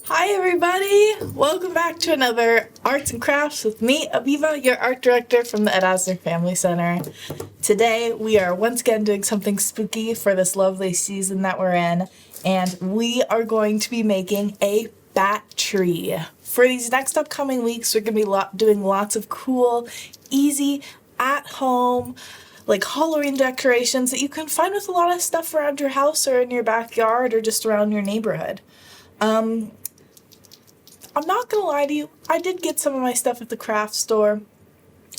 Hi everybody! Welcome back to another Arts and Crafts with me, Avivah, your art director from the Ed Asner Family Center. Today we are once again doing something spooky for this lovely season that we're in, and we are going to be making a bat tree. For these next upcoming weeks, we're going to be doing lots of cool, easy, at-home, like Halloween decorations that you can find with a lot of stuff around your house or in your backyard or just around your neighborhood. I'm not gonna lie to you, I did get some of my stuff at the craft store,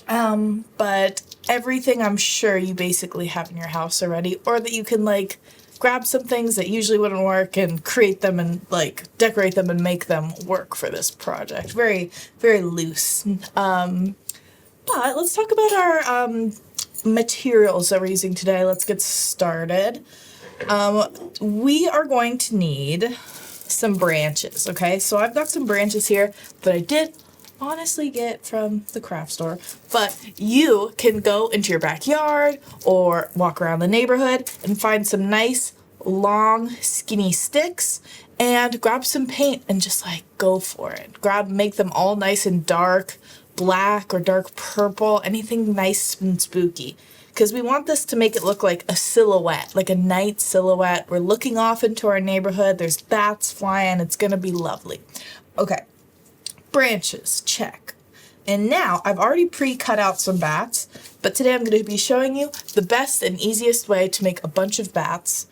but everything I'm sure you basically have in your house already, or that you can like grab some things that usually wouldn't work and create them and like decorate them and make them work for this project. Very, very loose. But let's talk about our materials that we're using today. Let's get started. We are going to need some branches, okay? So I've got some branches here that I did honestly get from the craft store, but you can go into your backyard or walk around the neighborhood and find some nice, long, skinny sticks and grab some paint and just like go for it. Make them all nice and dark, black or dark purple, anything nice and spooky. Because we want this to make it look like a silhouette, like a night silhouette. We're looking off into our neighborhood. There's bats flying. It's going to be lovely. Okay, branches, check. And now I've already pre-cut out some bats, but today I'm going to be showing you the best and easiest way to make a bunch of bats.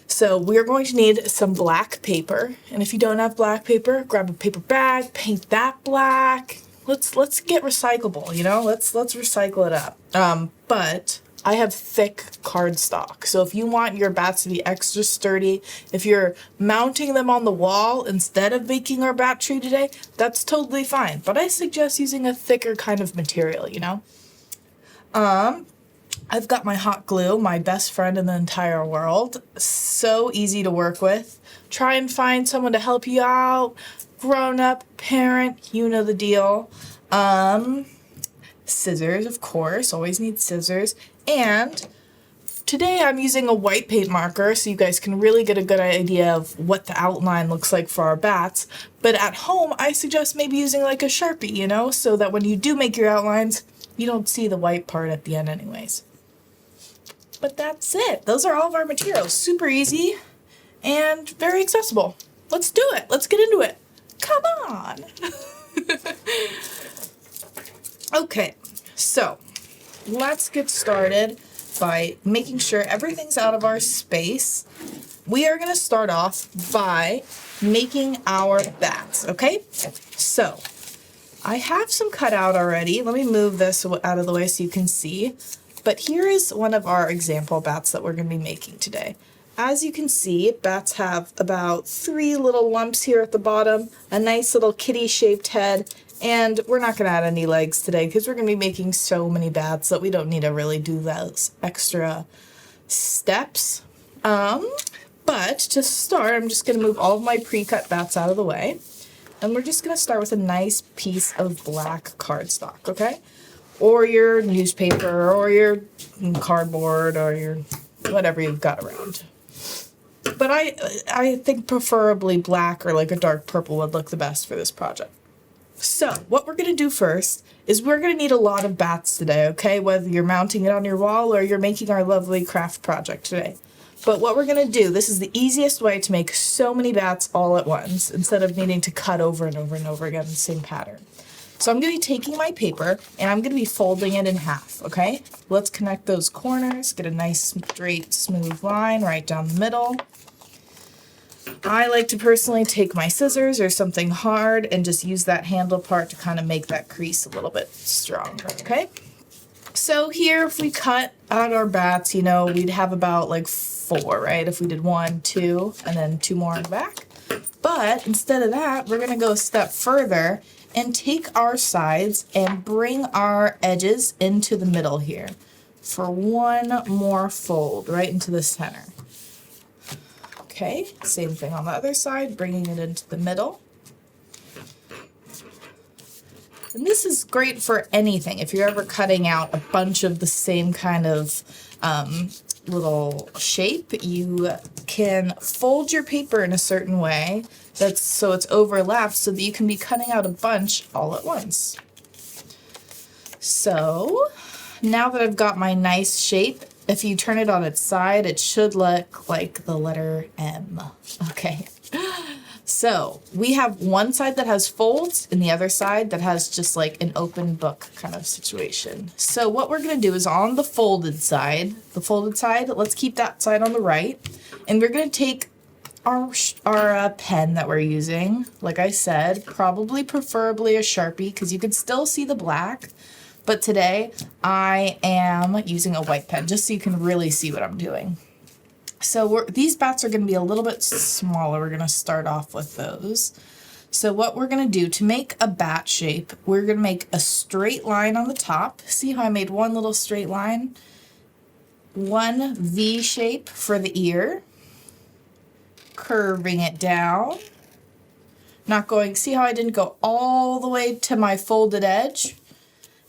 So we're going to need some black paper. And if you don't have black paper, grab a paper bag, paint that black. Let's get recyclable, you know? Let's recycle it up. But I have thick cardstock. So if you want your bats to be extra sturdy, if you're mounting them on the wall instead of making our bat tree today, that's totally fine. But I suggest using a thicker kind of material, you know? I've got my hot glue, my best friend in the entire world. So easy to work with. Try and find someone to help you out. Grown up, parent, you know the deal. Scissors, of course, always need scissors. And today I'm using a white paint marker so you guys can really get a good idea of what the outline looks like for our bats. But at home, I suggest maybe using like a Sharpie, you know, so that when you do make your outlines, you don't see the white part at the end anyways. But that's it. Those are all of our materials. Super easy and very accessible. Let's do it. Let's get into it. Come on. Okay, so let's get started by making sure everything's out of our space. We are going to start off by making our bats, okay? So I have some cut out already. Let me move this out of the way so you can see. But here is one of our example bats that we're going to be making today. As you can see, bats have about 3 little lumps here at the bottom, a nice little kitty-shaped head, and we're not going to add any legs today because we're going to be making so many bats that we don't need to really do those extra steps. But to start, I'm just going to move all of my pre-cut bats out of the way, and we're just going to start with a nice piece of black cardstock, okay? Or your newspaper, or your cardboard, or your whatever you've got around. But I think preferably black or like a dark purple would look the best for this project. So what we're going to do first is we're going to need a lot of bats today, okay? Whether you're mounting it on your wall or you're making our lovely craft project today. But what we're going to do, this is the easiest way to make so many bats all at once instead of needing to cut over and over and over again the same pattern. So I'm going to be taking my paper and I'm going to be folding it in half, okay? Let's connect those corners, get a nice straight smooth line right down the middle. I like to personally take my scissors or something hard and just use that handle part to kind of make that crease a little bit stronger, okay? So here, if we cut out our bats, you know, we'd have about like 4, right? If we did 1, 2, and then 2 more in the back. But instead of that, we're going to go a step further and take our sides and bring our edges into the middle here for 1 more fold right into the center. Okay, same thing on the other side, bringing it into the middle. And this is great for anything. If you're ever cutting out a bunch of the same kind of little shape, you can fold your paper in a certain way so it's overlapped so that you can be cutting out a bunch all at once. So now that I've got my nice shape, if you turn it on its side, it should look like the letter M. Okay. So we have one side that has folds and the other side that has just like an open book kind of situation. So what we're going to do is on the folded side, let's keep that side on the right. And we're going to take our pen that we're using. Like I said, preferably a Sharpie because you can still see the black. But today I am using a white pen just so you can really see what I'm doing. So these bats are going to be a little bit smaller. We're going to start off with those. So what we're going to do to make a bat shape, we're going to make a straight line on the top. See how I made one little straight line? One V shape for the ear. Curving it down. See how I didn't go all the way to my folded edge?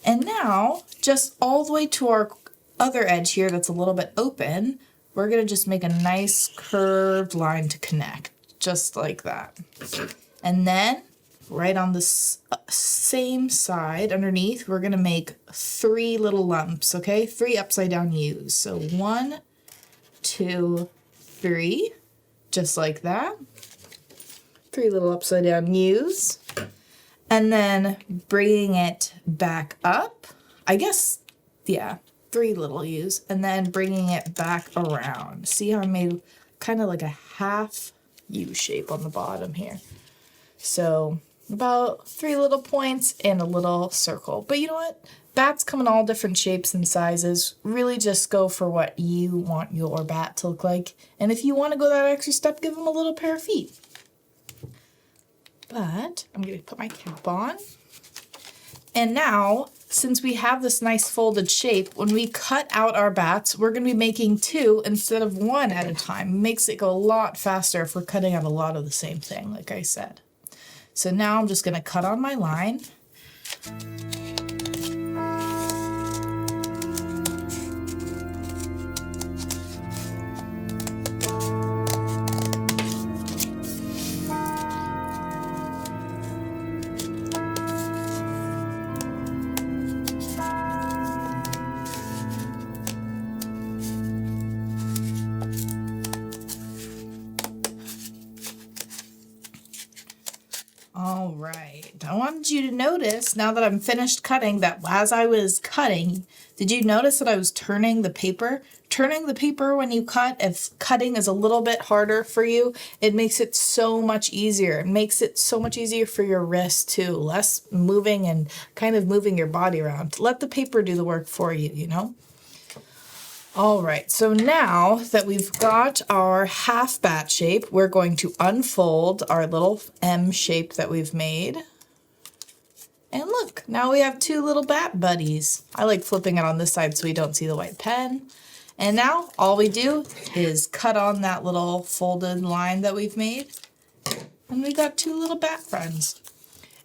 And now, just all the way to our other edge here that's a little bit open, we're going to just make a nice curved line to connect, just like that. And then, right on the same side underneath, we're going to make 3 little lumps, okay? 3 upside down U's. So 1, 2, 3, just like that. 3 little upside down U's. And then bringing it back up, 3 little U's, and then bringing it back around. See how I made kind of like a half U shape on the bottom here. So about 3 little points and a little circle. But you know what? Bats come in all different shapes and sizes. Really just go for what you want your bat to look like. And if you want to go that extra step, give them a little pair of feet. But I'm going to put my cap on. And now, since we have this nice folded shape, when we cut out our bats, we're going to be making 2 instead of 1 at a time. It makes it go a lot faster if we're cutting out a lot of the same thing, like I said. So now I'm just going to cut on my line. All right, I wanted you to notice now that I'm finished cutting that as I was cutting, did you notice that I was turning the paper? Turning the paper when you cut, if cutting is a little bit harder for you, it makes it so much easier. It makes it so much easier for your wrist too, less moving and kind of moving your body around. Let the paper do the work for you, you know? All right, so now that we've got our half bat shape, we're going to unfold our little M shape that we've made. And look, now we have 2 little bat buddies. I like flipping it on this side so we don't see the white pen. And now all we do is cut on that little folded line that we've made. And we got 2 little bat friends.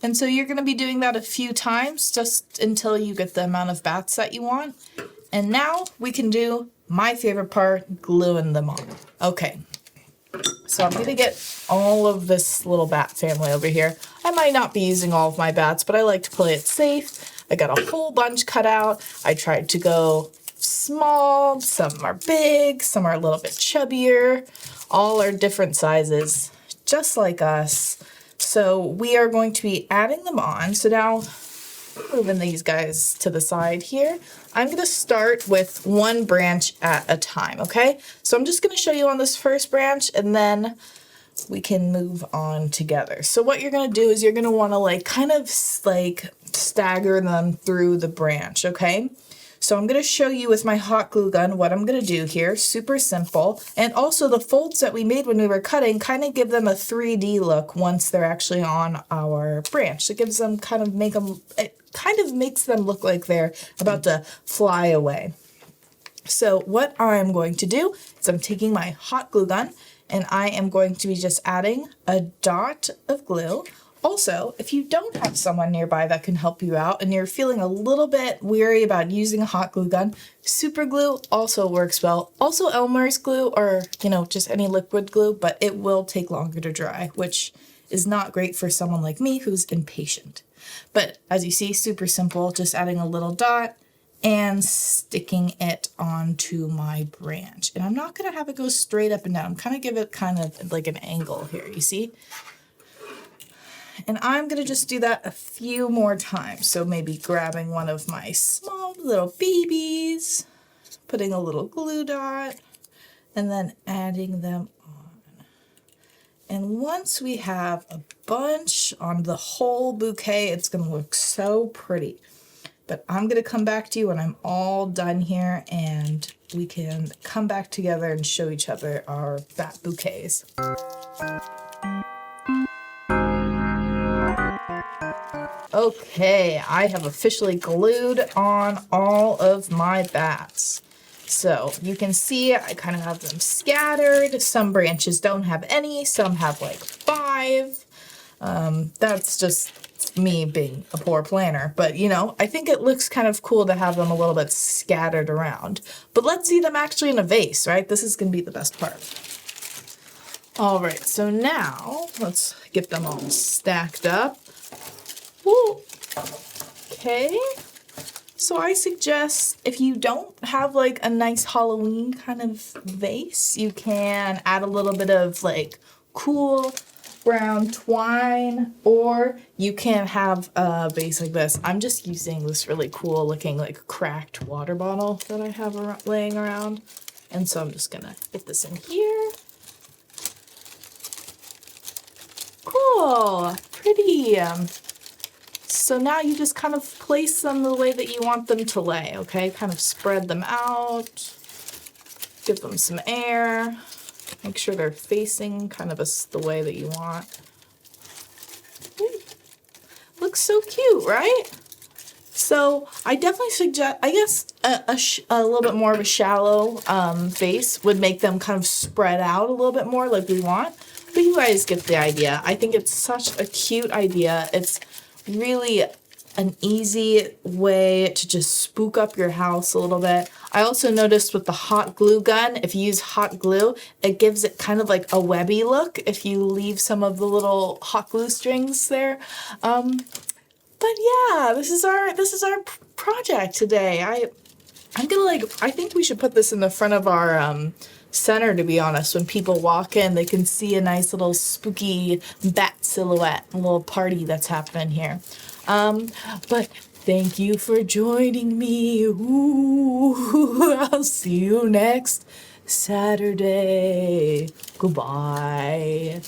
And so you're gonna be doing that a few times just until you get the amount of bats that you want. And now we can do my favorite part, gluing them on. Okay, so I'm gonna get all of this little bat family over here. I might not be using all of my bats, but I like to play it safe. I got a whole bunch cut out. I tried to go small, some are big, some are a little bit chubbier. All are different sizes, just like us. So we are going to be adding them on. So now, moving these guys to the side here, I'm going to start with 1 branch at a time, okay? So I'm just going to show you on this first branch and then we can move on together. So what you're going to do is you're going to want to kind of stagger them through the branch, okay? So I'm going to show you with my hot glue gun what I'm going to do here. Super simple. And also the folds that we made when we were cutting kind of give them a 3D look once they're actually on our branch. It gives them it kind of makes them look like they're about to fly away. So what I'm going to do is I'm taking my hot glue gun and I am going to be just adding a dot of glue Also, if you don't have someone nearby that can help you out and you're feeling a little bit weary about using a hot glue gun, super glue also works well. Also Elmer's glue, or, just any liquid glue, but it will take longer to dry, which is not great for someone like me who's impatient. But as you see, super simple, just adding a little dot and sticking it onto my branch. And I'm not gonna have it go straight up and down. I'm gonna give it kind of like an angle here, you see? And I'm gonna just do that a few more times. So maybe grabbing one of my small little babies, putting a little glue dot, and then adding them on. And once we have a bunch on the whole bouquet, it's gonna look so pretty. But I'm gonna come back to you when I'm all done here and we can come back together and show each other our bat bouquets. Okay, I have officially glued on all of my bats. So you can see I kind of have them scattered. Some branches don't have any, some have like 5. That's just me being a poor planner, but I think it looks kind of cool to have them a little bit scattered around. But let's see them actually in a vase, right? This is gonna be the best part. All right, so now let's get them all stacked up. Ooh. Okay, so I suggest if you don't have like a nice Halloween kind of vase, you can add a little bit of like cool brown twine, or you can have a vase like this. I'm just using this really cool looking like cracked water bottle that I have laying around. And so I'm just gonna get this in here. Cool, pretty. So now you just kind of place them the way that you want them to lay, okay? Kind of spread them out, give them some air, make sure they're facing kind of the way that you want. Looks so cute, right? So I definitely suggest, I guess a little bit more of a shallow vase would make them kind of spread out a little bit more like we want. But you guys get the idea. I think it's such a cute idea. It's really an easy way to just spook up your house a little bit. I also noticed with the hot glue gun, if you use hot glue, it gives it kind of like a webby look if you leave some of the little hot glue strings there. But yeah, this is our project today. I'm gonna I think we should put this in the front of our center, to be honest. When people walk in, they can see a nice little spooky bat silhouette, a little party that's happening here. But thank you for joining me. Ooh, I'll see you next Saturday. Goodbye.